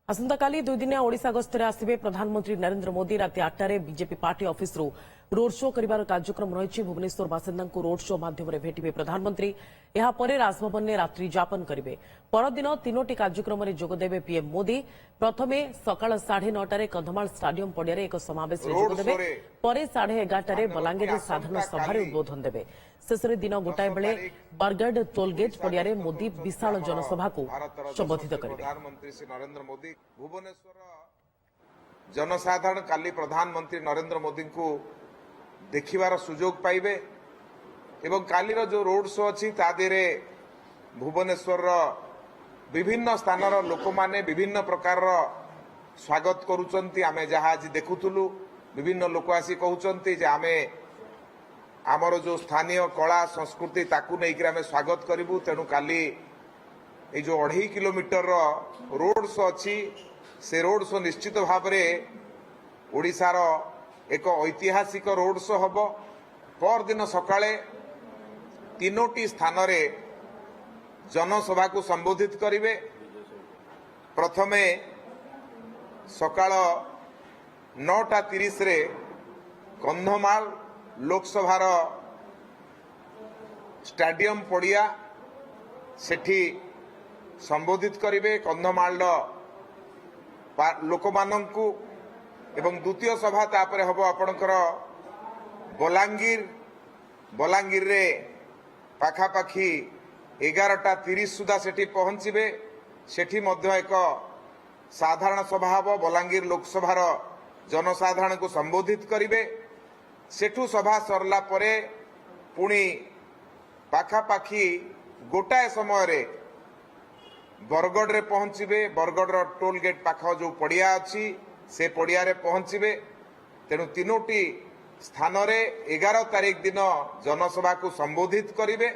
আসন্তকালি দুইদিনিয়া ওড়িশা গস্তরে আসবে প্রধানমন্ত্রী নরেন্দ্র মোদি রাতে 8টায় বিজেপি পার্টি অফিসরু ରୋଡ୍ ଶୋ କରିବାର କାର୍ଯ୍ୟକ୍ରମ ରହିଛି। ଭୁବନେଶ୍ୱର ବାସିନ୍ଦାଙ୍କୁ ରୋଡ୍ ଶୋ ମାଧ୍ୟମରେ ଭେଟିବେ ପ୍ରଧାନମନ୍ତ୍ରୀ। ଏହାପରେ ରାଜଭବନରେ ରାତ୍ରି ଯାପନ କରିବେ। ପରଦିନ ତିନୋଟି କାର୍ଯ୍ୟକ୍ରମରେ ଯୋଗଦେବେ ପିଏମ୍ ମୋଦି। ପ୍ରଥମେ ସକାଳ 9:30ରେ କନ୍ଧମାଳ ଷ୍ଟାଡିୟମ ପଡ଼ିଆରେ ଏକ ସମାବେଶରେ ଯୋଗଦେବେ। ପରେ 11:30ରେ ବଲାଙ୍ଗୀରରେ ସାଧାରଣ ସଭାରେ ଉଦ୍ବୋଧନ ଦେବେ। ଶେଷରେ ଦିନ ଗୋଟାଏ ବେଳେ ବରଗଡ଼ ଟୋଲଗେଟ୍ ପଡ଼ିଆରେ ମୋଦି ବିଶାଳ ଜନସଭାକୁ ସମ୍ବୋଧିତ କରିବେ। जनसाधारण काली प्रधानमंत्री नरेंद्र मोदी को देखिबार सुजोग पाइबे एवं कालीर जो रोड शो अच्छी तादेरे भुवनेश्वर विभिन्न स्थान लोक माने विभिन्न प्रकार स्वागत करुचंती। आमे जहाँ आज देखुथुलु विभिन्न लोक आसी कहउचंती जे आमे आमर जो स्थानीय कला संस्कृति ताकू नेइकरा आमे स्वागत करिबु। तेणु काली ए जो 2.5 किलोमीटर रोड शो अच्छी से रोड शो निश्चित भाव में ओडिशार एक ऐतिहासिक रोड शो हम। परदिन सकाळे तीनोटी स्थान रे जनसभा को संबोधित करिवे। प्रथमे सकाळ 9:30 रे कंधमाल लोकसभार स्टेडियम पड़िया सेठी संबोधित करिवे कंधमाल लोक माननकु एवं द्वितीय सभा तापर हम आपणकर बलांगीर रे पाखापाखी 11:30 सुधा सेठी पहुंचबे। सेठी मध्य एक साधारण सभा हम बलांगीर लोकसभार जनसाधारण को संबोधित करिवे। सेठू सभा सरला परे पुणी पाखापाखी गोटाए समय रे बरगढ़ रे पहुंचबे। बरगढ़ टोल गेट पाख जो पड़िया अच्छी से पड़िया रे पहुंचबे। तेणु तीनोटी स्थान रे 11 तारीख दिन जनसभा को संबोधित करिवे।